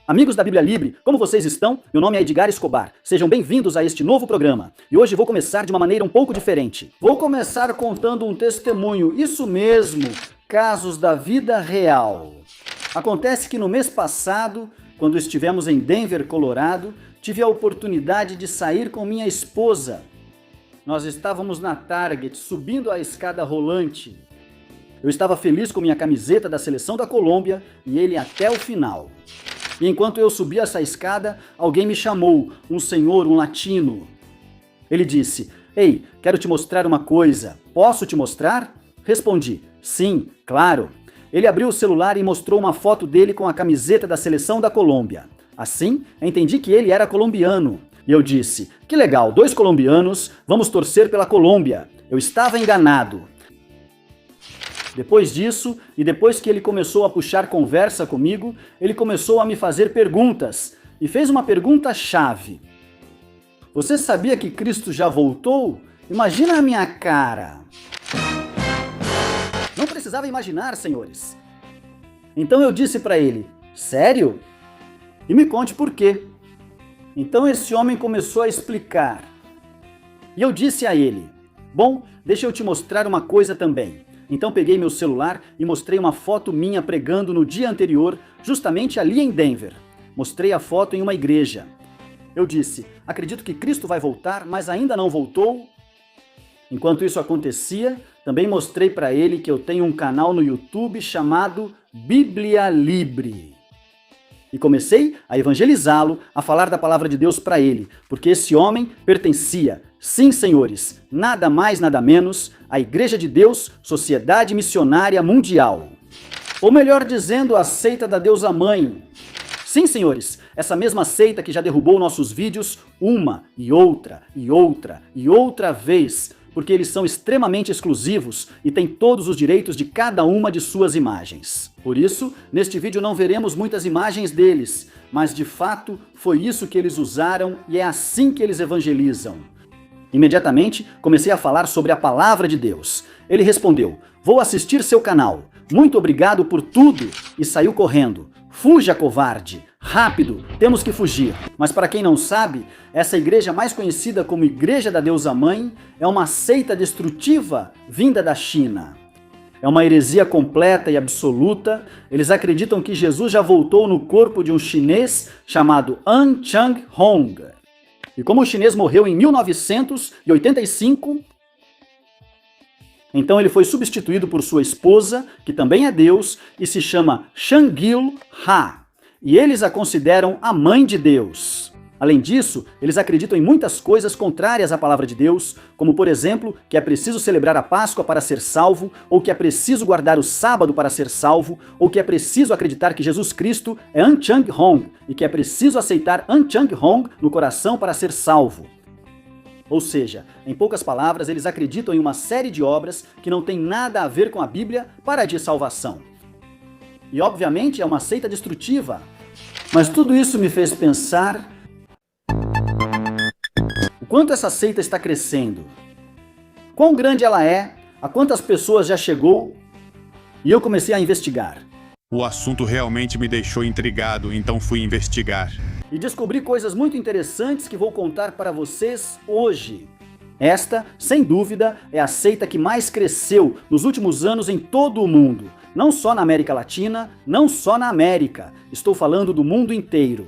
Amigos da Bíblia Libre, como vocês estão? Meu nome é Edgar Escobar. Sejam bem-vindos a este novo programa. E hoje vou começar de uma maneira um pouco diferente. Vou começar contando um testemunho, isso mesmo, casos da vida real. Acontece que no mês passado, quando estivemos em Denver, Colorado, tive a oportunidade de sair com minha esposa. Nós estávamos na Target, subindo a escada rolante. Eu estava feliz com minha camiseta da seleção da Colômbia e ele até o final. E enquanto eu subia essa escada, alguém me chamou, um senhor, um latino. Ele disse: "Ei, quero te mostrar uma coisa. Posso te mostrar?" Respondi: "Sim, claro." Ele abriu o celular e mostrou uma foto dele com a camiseta da seleção da Colômbia. Assim, entendi que ele era colombiano. E eu disse: "Que legal, 2 colombianos, vamos torcer pela Colômbia." Eu estava enganado. Depois disso, e depois que ele começou a puxar conversa comigo, ele começou a me fazer perguntas, e fez uma pergunta-chave. "Você sabia que Cristo já voltou? Imagina a minha cara." Não precisava imaginar, senhores. Então eu disse para ele: "Sério? E me conte por quê." Então esse homem começou a explicar. E eu disse a ele: "Bom, deixa eu te mostrar uma coisa também." Então peguei meu celular e mostrei uma foto minha pregando no dia anterior, justamente ali em Denver. Mostrei a foto em uma igreja. Eu disse: "Acredito que Cristo vai voltar, mas ainda não voltou." Enquanto isso acontecia, também mostrei para ele que eu tenho um canal no YouTube chamado Bíblia Libre. E comecei a evangelizá-lo, a falar da palavra de Deus para ele, porque esse homem pertencia, sim, senhores, nada mais, nada menos, à Igreja de Deus, Sociedade Missionária Mundial. Ou melhor dizendo, a seita da Deusa Mãe. Sim, senhores, essa mesma seita que já derrubou nossos vídeos uma e outra e outra e outra vez, porque eles são extremamente exclusivos e têm todos os direitos de cada uma de suas imagens. Por isso, neste vídeo não veremos muitas imagens deles, mas de fato foi isso que eles usaram e é assim que eles evangelizam. Imediatamente, comecei a falar sobre a palavra de Deus. Ele respondeu: "Vou assistir seu canal. Muito obrigado por tudo." E saiu correndo. "Fuja, covarde! Rápido! Temos que fugir." Mas para quem não sabe, essa igreja mais conhecida como Igreja da Deusa Mãe é uma seita destrutiva vinda da China. É uma heresia completa e absoluta. Eles acreditam que Jesus já voltou no corpo de um chinês chamado An Chang Hong. E como o chinês morreu em 1985, então ele foi substituído por sua esposa, que também é Deus, e se chama Shangil Ha. E eles a consideram a mãe de Deus. Além disso, eles acreditam em muitas coisas contrárias à palavra de Deus, como por exemplo, que é preciso celebrar a Páscoa para ser salvo, ou que é preciso guardar o sábado para ser salvo, ou que é preciso acreditar que Jesus Cristo é An Chang Hong, e que é preciso aceitar An Chang Hong no coração para ser salvo. Ou seja, em poucas palavras, eles acreditam em uma série de obras que não tem nada a ver com a Bíblia para de salvação. E obviamente é uma seita destrutiva. Mas tudo isso me fez pensar o quanto essa seita está crescendo, quão grande ela é, a quantas pessoas já chegou, e eu comecei a investigar. O assunto realmente me deixou intrigado, então fui investigar. E descobri coisas muito interessantes que vou contar para vocês hoje. Esta, sem dúvida, é a seita que mais cresceu nos últimos anos em todo o mundo. Não só na América Latina, não só na América. Estou falando do mundo inteiro.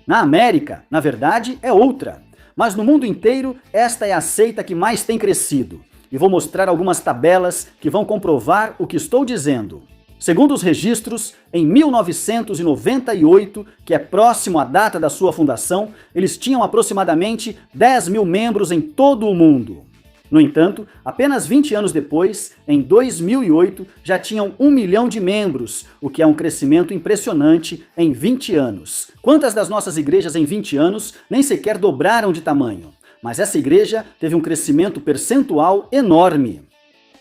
Na América, na verdade, é outra. Mas no mundo inteiro, esta é a seita que mais tem crescido. E vou mostrar algumas tabelas que vão comprovar o que estou dizendo. Segundo os registros, em 1998, que é próximo à data da sua fundação, eles tinham aproximadamente 10 mil membros em todo o mundo. No entanto, apenas 20 anos depois, em 2008, já tinham 1 milhão de membros, o que é um crescimento impressionante em 20 anos. Quantas das nossas igrejas em 20 anos nem sequer dobraram de tamanho? Mas essa igreja teve um crescimento percentual enorme.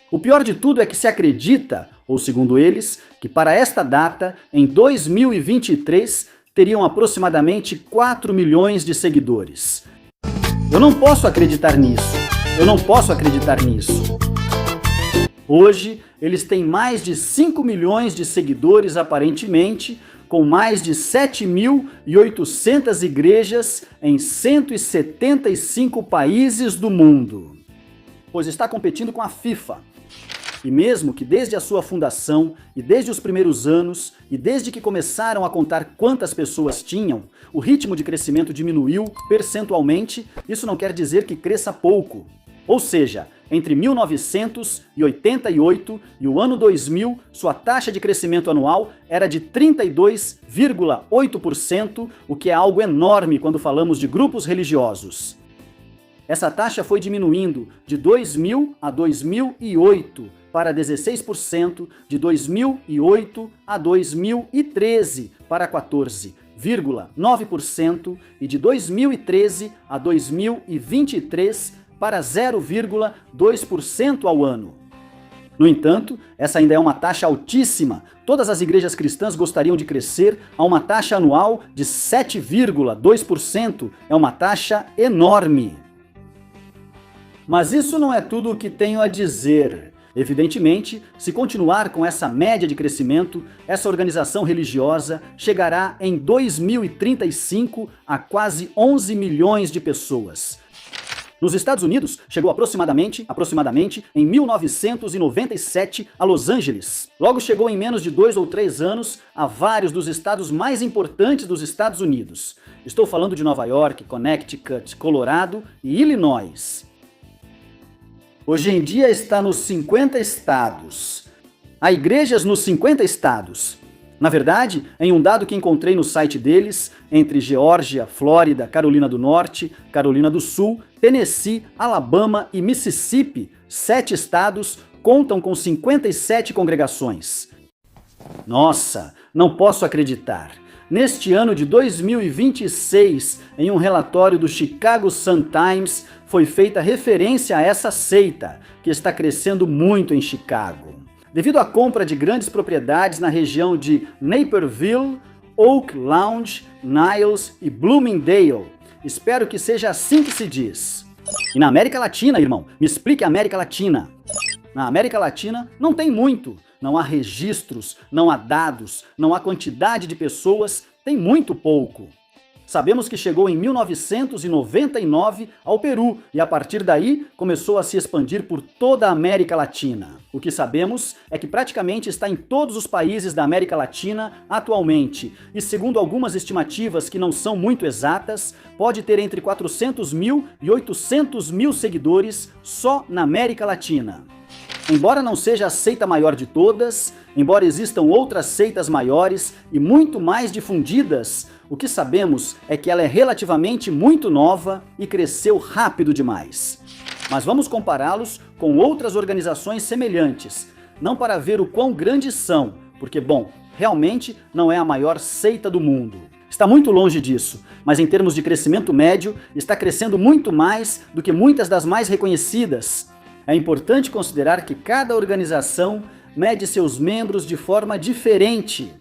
O pior de tudo é que se acredita, ou segundo eles, que para esta data, em 2023, teriam aproximadamente 4 milhões de seguidores. Eu não posso acreditar nisso. Eu não posso acreditar nisso. Hoje, eles têm mais de 5 milhões de seguidores aparentemente, com mais de 7.800 igrejas em 175 países do mundo, pois está competindo com a FIFA. E mesmo que desde a sua fundação, e desde os primeiros anos, e desde que começaram a contar quantas pessoas tinham, o ritmo de crescimento diminuiu percentualmente, isso não quer dizer que cresça pouco. Ou seja, entre 1988 e o ano 2000, sua taxa de crescimento anual era de 32,8%, o que é algo enorme quando falamos de grupos religiosos. Essa taxa foi diminuindo de 2000 a 2008 para 16%, de 2008 a 2013 para 14,9% e de 2013 a 2023 para 0,2% ao ano. No entanto, essa ainda é uma taxa altíssima. Todas as igrejas cristãs gostariam de crescer a uma taxa anual de 7,2%. É uma taxa enorme. Mas isso não é tudo o que tenho a dizer. Evidentemente, se continuar com essa média de crescimento, essa organização religiosa chegará em 2035 a quase 11 milhões de pessoas. Nos Estados Unidos, chegou aproximadamente em 1997 a Los Angeles. Logo chegou em menos de 2 ou 3 anos a vários dos estados mais importantes dos Estados Unidos. Estou falando de Nova York, Connecticut, Colorado e Illinois. Hoje em dia está nos 50 estados. Há igrejas nos 50 estados. Na verdade, em um dado que encontrei no site deles, entre Geórgia, Flórida, Carolina do Norte, Carolina do Sul, Tennessee, Alabama e Mississippi, 7 estados contam com 57 congregações. Nossa, não posso acreditar. Neste ano de 2026, em um relatório do Chicago Sun-Times, foi feita referência a essa seita, que está crescendo muito em Chicago. Devido à compra de grandes propriedades na região de Naperville, Oak Lounge, Niles e Bloomingdale. Espero que seja assim que se diz. E na América Latina, irmão, me explique a América Latina. Na América Latina não tem muito. Não há registros, não há dados, não há quantidade de pessoas, tem muito pouco. Sabemos que chegou em 1999 ao Peru e a partir daí começou a se expandir por toda a América Latina. O que sabemos é que praticamente está em todos os países da América Latina atualmente e, segundo algumas estimativas que não são muito exatas, pode ter entre 400 mil e 800 mil seguidores só na América Latina. Embora não seja a seita maior de todas, embora existam outras seitas maiores e muito mais difundidas, o que sabemos é que ela é relativamente muito nova e cresceu rápido demais. Mas vamos compará-los com outras organizações semelhantes, não para ver o quão grandes são, porque, bom, realmente não é a maior seita do mundo. Está muito longe disso, mas em termos de crescimento médio, está crescendo muito mais do que muitas das mais reconhecidas. É importante considerar que cada organização mede seus membros de forma diferente.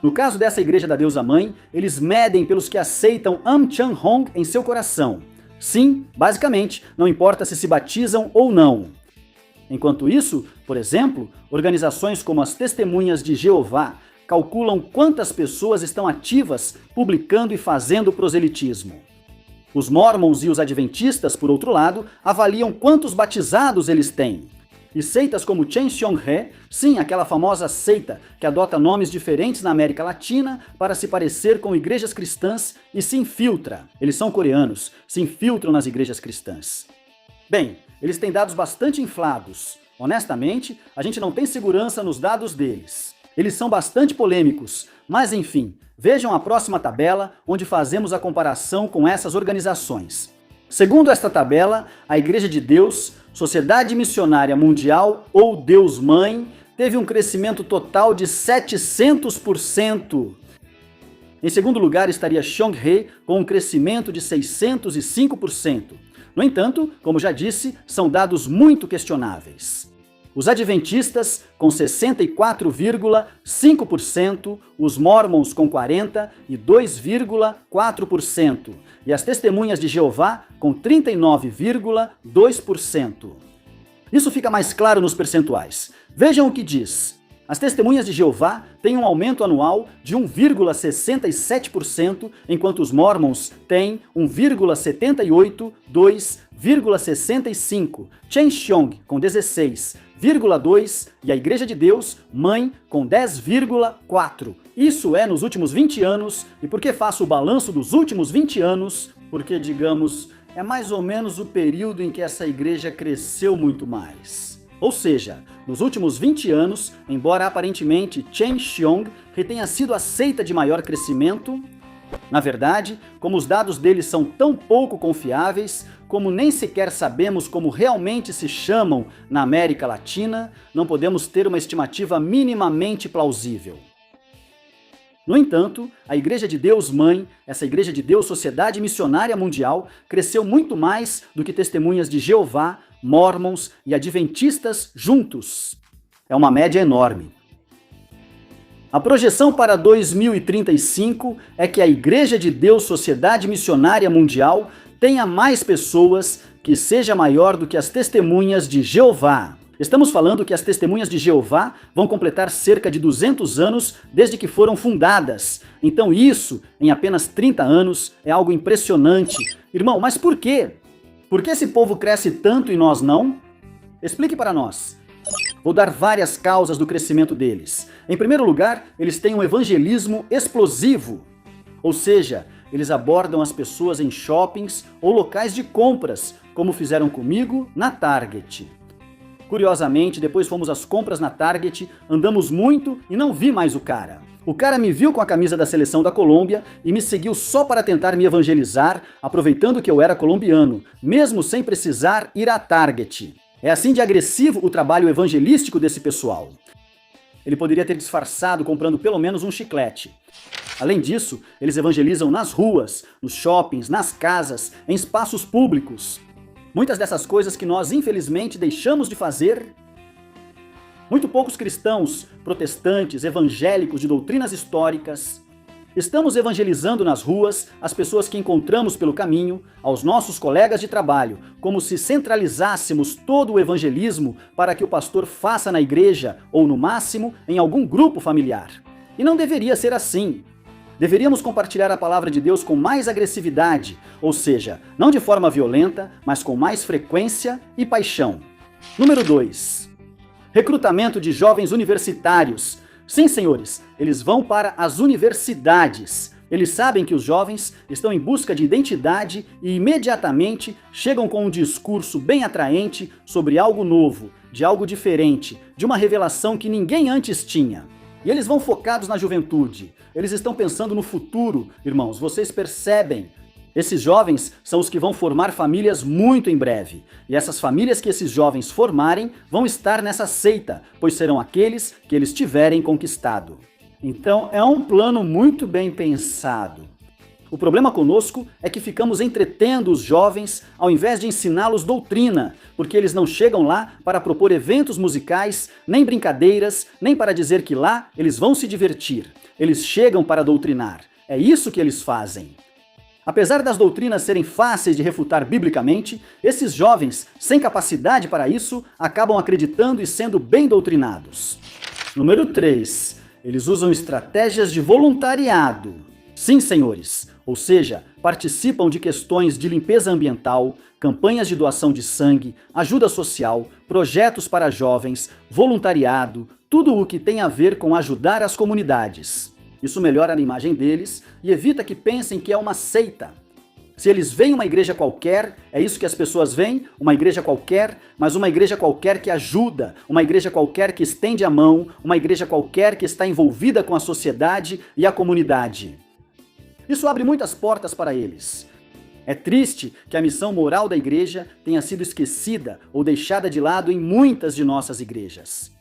No caso dessa Igreja da Deusa Mãe, eles medem pelos que aceitam Am Chan Hong em seu coração. Sim, basicamente, não importa se batizam ou não. Enquanto isso, por exemplo, organizações como as Testemunhas de Jeová calculam quantas pessoas estão ativas publicando e fazendo proselitismo. Os Mormons e os Adventistas, por outro lado, avaliam quantos batizados eles têm. E seitas como Chen Xiong-He, sim, aquela famosa seita que adota nomes diferentes na América Latina para se parecer com igrejas cristãs e se infiltra. Eles são coreanos, se infiltram nas igrejas cristãs. Bem, eles têm dados bastante inflados. Honestamente, a gente não tem segurança nos dados deles. Eles são bastante polêmicos, mas enfim, vejam a próxima tabela onde fazemos a comparação com essas organizações. Segundo esta tabela, a Igreja de Deus, Sociedade Missionária Mundial ou Deus Mãe, teve um crescimento total de 700%. Em segundo lugar estaria Xiong-He com um crescimento de 605%. No entanto, como já disse, são dados muito questionáveis. Os Adventistas com 64,5%, os Mormons com 42,4% e as Testemunhas de Jeová com 39,2%. Isso fica mais claro nos percentuais. Vejam o que diz. As testemunhas de Jeová têm um aumento anual de 1,67%, enquanto os Mormons têm 1,78%, 2,65%, Chen Xiong com 16,2% e a Igreja de Deus, Mãe, com 10,4%. Isso é nos últimos 20 anos, e por que faço o balanço dos últimos 20 anos? Porque, digamos, é mais ou menos o período em que essa igreja cresceu muito mais. Ou seja, nos últimos 20 anos, embora aparentemente Chen Xiong tenha sido a seita de maior crescimento, na verdade, como os dados deles são tão pouco confiáveis, como nem sequer sabemos como realmente se chamam na América Latina, não podemos ter uma estimativa minimamente plausível. No entanto, a Igreja de Deus Mãe, essa Igreja de Deus Sociedade Missionária Mundial, cresceu muito mais do que Testemunhas de Jeová, Mormons e Adventistas juntos. É uma média enorme. A projeção para 2035 é que a Igreja de Deus Sociedade Missionária Mundial tenha mais pessoas, que seja maior do que as Testemunhas de Jeová. Estamos falando que as Testemunhas de Jeová vão completar cerca de 200 anos desde que foram fundadas. Então isso, em apenas 30 anos, é algo impressionante. Irmão, mas por quê? Por que esse povo cresce tanto e nós não? Explique para nós. Vou dar várias causas do crescimento deles. Em primeiro lugar, eles têm um evangelismo explosivo. Ou seja, eles abordam as pessoas em shoppings ou locais de compras, como fizeram comigo na Target. Curiosamente, depois fomos às compras na Target, andamos muito e não vi mais o cara. O cara me viu com a camisa da seleção da Colômbia e me seguiu só para tentar me evangelizar, aproveitando que eu era colombiano, mesmo sem precisar ir à Target. É assim de agressivo o trabalho evangelístico desse pessoal. Ele poderia ter disfarçado comprando pelo menos um chiclete. Além disso, eles evangelizam nas ruas, nos shoppings, nas casas, em espaços públicos. Muitas dessas coisas que nós, infelizmente, deixamos de fazer. Muito poucos cristãos, protestantes, evangélicos de doutrinas históricas, estamos evangelizando nas ruas as pessoas que encontramos pelo caminho, aos nossos colegas de trabalho, como se centralizássemos todo o evangelismo para que o pastor faça na igreja ou, no máximo, em algum grupo familiar. E não deveria ser assim. Deveríamos compartilhar a palavra de Deus com mais agressividade, ou seja, não de forma violenta, mas com mais frequência e paixão. Número 2. Recrutamento de jovens universitários. Sim, senhores, eles vão para as universidades. Eles sabem que os jovens estão em busca de identidade e imediatamente chegam com um discurso bem atraente sobre algo novo, de algo diferente, de uma revelação que ninguém antes tinha. E eles vão focados na juventude. Eles estão pensando no futuro, irmãos, vocês percebem? Esses jovens são os que vão formar famílias muito em breve. E essas famílias que esses jovens formarem vão estar nessa seita, pois serão aqueles que eles tiverem conquistado. Então é um plano muito bem pensado. O problema conosco é que ficamos entretendo os jovens ao invés de ensiná-los doutrina, porque eles não chegam lá para propor eventos musicais, nem brincadeiras, nem para dizer que lá eles vão se divertir. Eles chegam para doutrinar. É isso que eles fazem. Apesar das doutrinas serem fáceis de refutar biblicamente, esses jovens, sem capacidade para isso, acabam acreditando e sendo bem doutrinados. Número 3. Eles usam estratégias de voluntariado. Sim, senhores, ou seja, participam de questões de limpeza ambiental, campanhas de doação de sangue, ajuda social, projetos para jovens, voluntariado, tudo o que tem a ver com ajudar as comunidades. Isso melhora a imagem deles e evita que pensem que é uma seita. Se eles veem uma igreja qualquer, é isso que as pessoas veem, uma igreja qualquer, mas uma igreja qualquer que ajuda, uma igreja qualquer que estende a mão, uma igreja qualquer que está envolvida com a sociedade e a comunidade. Isso abre muitas portas para eles. É triste que a missão moral da igreja tenha sido esquecida ou deixada de lado em muitas de nossas igrejas.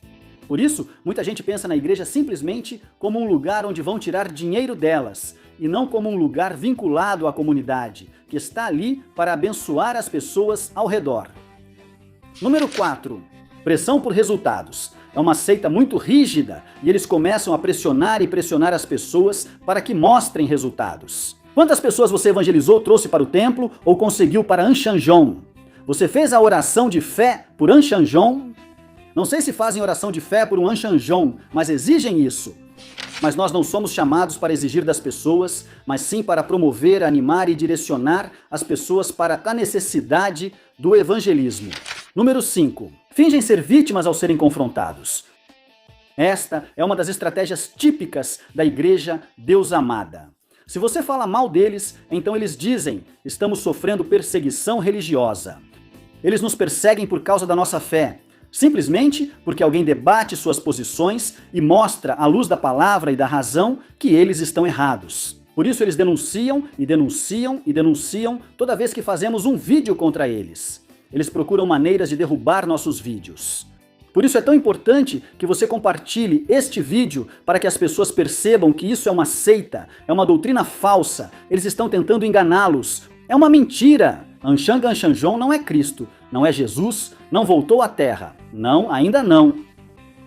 Por isso, muita gente pensa na igreja simplesmente como um lugar onde vão tirar dinheiro delas, e não como um lugar vinculado à comunidade, que está ali para abençoar as pessoas ao redor. Número 4. Pressão por resultados. É uma seita muito rígida e eles começam a pressionar e pressionar as pessoas para que mostrem resultados. Quantas pessoas você evangelizou, trouxe para o templo ou conseguiu para Anshanjon? Você fez a oração de fé por Anshanjon? Não sei se fazem oração de fé por um Anchanjon, mas exigem isso. Mas nós não somos chamados para exigir das pessoas, mas sim para promover, animar e direcionar as pessoas para a necessidade do evangelismo. Número 5. Fingem ser vítimas ao serem confrontados. Esta é uma das estratégias típicas da igreja Deus amada. Se você fala mal deles, então eles dizem: estamos sofrendo perseguição religiosa. Eles nos perseguem por causa da nossa fé, simplesmente porque alguém debate suas posições e mostra, à luz da palavra e da razão, que eles estão errados. Por isso eles denunciam e denunciam e denunciam toda vez que fazemos um vídeo contra eles. Eles procuram maneiras de derrubar nossos vídeos. Por isso é tão importante que você compartilhe este vídeo para que as pessoas percebam que isso é uma seita, é uma doutrina falsa, eles estão tentando enganá-los. É uma mentira! Anchanjon não é Cristo, não é Jesus, não voltou à Terra. Não, ainda não.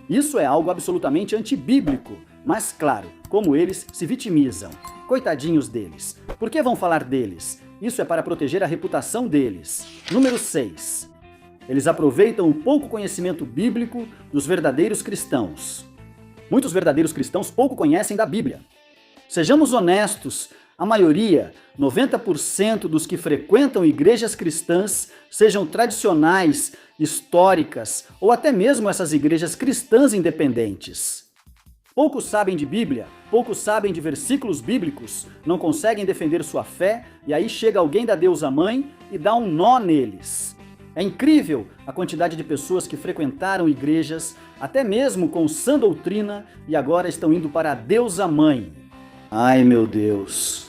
Isso é algo absolutamente antibíblico, mas claro, como eles se vitimizam. Coitadinhos deles. Por que vão falar deles? Isso é para proteger a reputação deles. Número 6. Eles aproveitam o pouco conhecimento bíblico dos verdadeiros cristãos. Muitos verdadeiros cristãos pouco conhecem da Bíblia. Sejamos honestos, a maioria, 90% dos que frequentam igrejas cristãs, sejam tradicionais, históricas ou até mesmo essas igrejas cristãs independentes. Poucos sabem de Bíblia, poucos sabem de versículos bíblicos, não conseguem defender sua fé e aí chega alguém da Deusa Mãe e dá um nó neles. É incrível a quantidade de pessoas que frequentaram igrejas, até mesmo com sã doutrina, e agora estão indo para a Deusa Mãe. Ai meu Deus!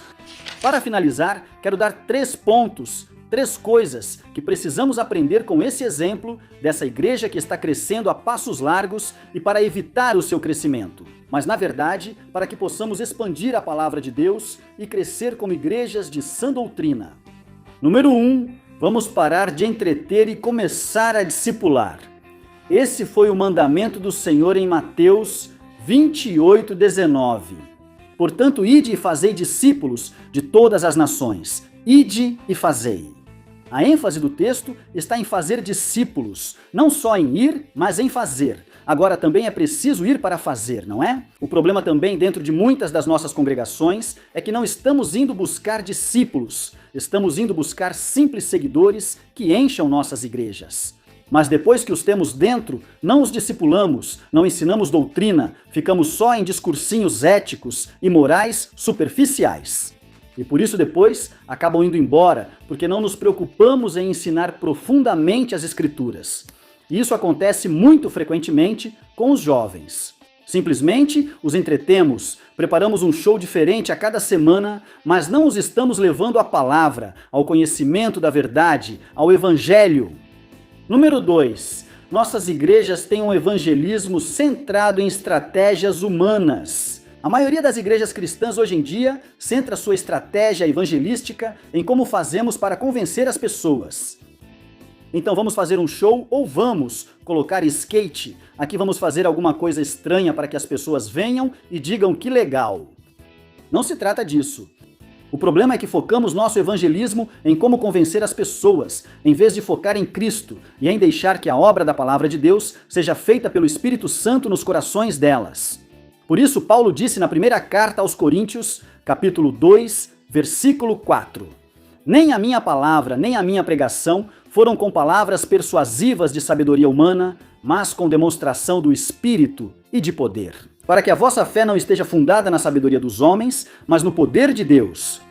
Para finalizar, quero dar 3 pontos, 3 coisas que precisamos aprender com esse exemplo dessa igreja que está crescendo a passos largos e para evitar o seu crescimento. Mas na verdade, para que possamos expandir a palavra de Deus e crescer como igrejas de sã doutrina. Número 1, vamos parar de entreter e começar a discipular. Esse foi o mandamento do Senhor em Mateus 28:19. Portanto, ide e fazei discípulos de todas as nações. Ide e fazei. A ênfase do texto está em fazer discípulos, não só em ir, mas em fazer. Agora também é preciso ir para fazer, não é? O problema também dentro de muitas das nossas congregações é que não estamos indo buscar discípulos, estamos indo buscar simples seguidores que encham nossas igrejas. Mas depois que os temos dentro, não os discipulamos, não ensinamos doutrina, ficamos só em discursinhos éticos e morais superficiais. E por isso depois acabam indo embora, porque não nos preocupamos em ensinar profundamente as Escrituras. E isso acontece muito frequentemente com os jovens. Simplesmente os entretemos, preparamos um show diferente a cada semana, mas não os estamos levando à palavra, ao conhecimento da verdade, ao Evangelho. Número 2. Nossas igrejas têm um evangelismo centrado em estratégias humanas. A maioria das igrejas cristãs hoje em dia centra sua estratégia evangelística em como fazemos para convencer as pessoas. Então vamos fazer um show ou vamos colocar skate. Aqui vamos fazer alguma coisa estranha para que as pessoas venham e digam que legal. Não se trata disso. O problema é que focamos nosso evangelismo em como convencer as pessoas, em vez de focar em Cristo e em deixar que a obra da palavra de Deus seja feita pelo Espírito Santo nos corações delas. Por isso, Paulo disse na primeira carta aos Coríntios, capítulo 2, versículo 4: Nem a minha palavra, nem a minha pregação foram com palavras persuasivas de sabedoria humana, mas com demonstração do Espírito e de poder. Para que a vossa fé não esteja fundada na sabedoria dos homens, mas no poder de Deus.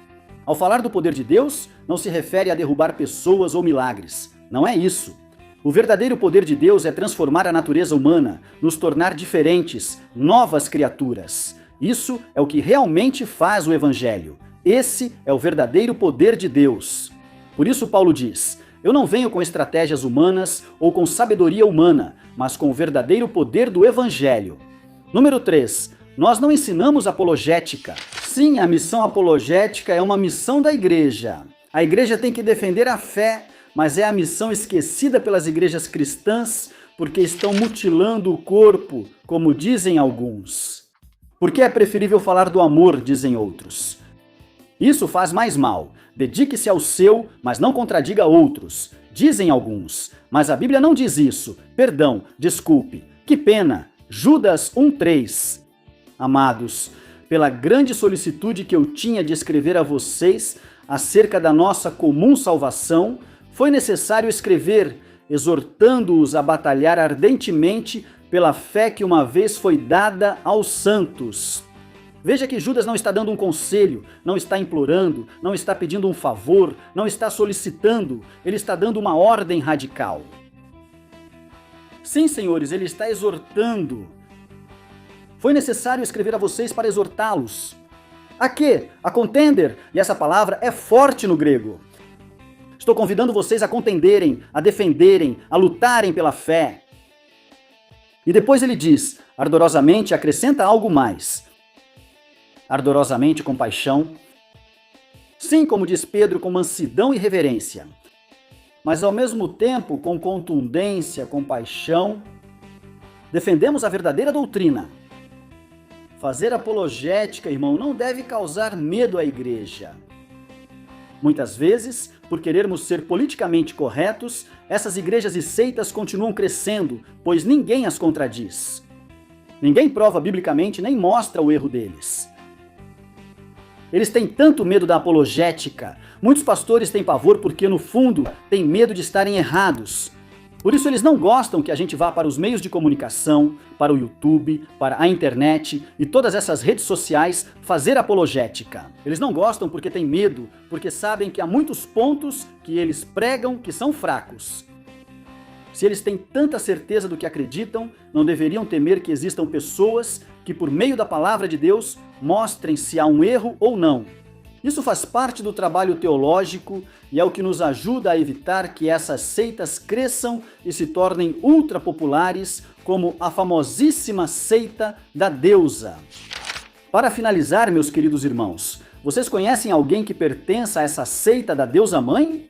Ao falar do poder de Deus, não se refere a derrubar pessoas ou milagres. Não é isso. O verdadeiro poder de Deus é transformar a natureza humana, nos tornar diferentes, novas criaturas. Isso é o que realmente faz o Evangelho. Esse é o verdadeiro poder de Deus. Por isso Paulo diz: eu não venho com estratégias humanas ou com sabedoria humana, mas com o verdadeiro poder do Evangelho. Número 3. Nós não ensinamos apologética. Sim, a missão apologética é uma missão da igreja. A igreja tem que defender a fé, mas é a missão esquecida pelas igrejas cristãs porque estão mutilando o corpo, como dizem alguns. Porque é preferível falar do amor, dizem outros. Isso faz mais mal. Dedique-se ao seu, mas não contradiga outros. Dizem alguns, mas a Bíblia não diz isso. Perdão, desculpe. Que pena. Judas 1:3. Amados, pela grande solicitude que eu tinha de escrever a vocês acerca da nossa comum salvação, foi necessário escrever, exortando-os a batalhar ardentemente pela fé que uma vez foi dada aos santos. Veja que Judas não está dando um conselho, não está implorando, não está pedindo um favor, não está solicitando, ele está dando uma ordem radical. Sim, senhores, ele está exortando. Foi necessário escrever a vocês para exortá-los. A quê? A contender, e essa palavra é forte no grego. Estou convidando vocês a contenderem, a defenderem, a lutarem pela fé. E depois ele diz, ardorosamente acrescenta algo mais. Ardorosamente com paixão. Sim, como diz Pedro, com mansidão e reverência. Mas ao mesmo tempo com contundência, com paixão. Defendemos a verdadeira doutrina. Fazer apologética, irmão, não deve causar medo à igreja. Muitas vezes, por querermos ser politicamente corretos, essas igrejas e seitas continuam crescendo, pois ninguém as contradiz. Ninguém prova biblicamente nem mostra o erro deles. Eles têm tanto medo da apologética. Muitos pastores têm pavor porque, no fundo, têm medo de estarem errados. Por isso eles não gostam que a gente vá para os meios de comunicação, para o YouTube, para a internet e todas essas redes sociais fazer apologética. Eles não gostam porque têm medo, porque sabem que há muitos pontos que eles pregam que são fracos. Se eles têm tanta certeza do que acreditam, não deveriam temer que existam pessoas que, por meio da palavra de Deus, mostrem se há um erro ou não. Isso faz parte do trabalho teológico e é o que nos ajuda a evitar que essas seitas cresçam e se tornem ultrapopulares, como a famosíssima seita da deusa. Para finalizar, meus queridos irmãos, vocês conhecem alguém que pertença a essa seita da deusa mãe?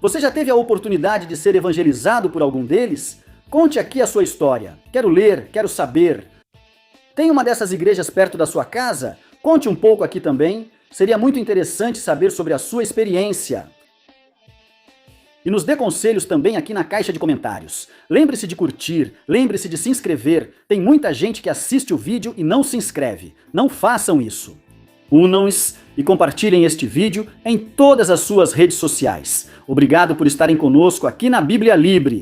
Você já teve a oportunidade de ser evangelizado por algum deles? Conte aqui a sua história. Quero ler, quero saber. Tem uma dessas igrejas perto da sua casa? Conte um pouco aqui também. Seria muito interessante saber sobre a sua experiência. E nos dê conselhos também aqui na caixa de comentários. Lembre-se de curtir, lembre-se de se inscrever. Tem muita gente que assiste o vídeo e não se inscreve. Não façam isso. Unam-se e compartilhem este vídeo em todas as suas redes sociais. Obrigado por estarem conosco aqui na Bíblia Libre.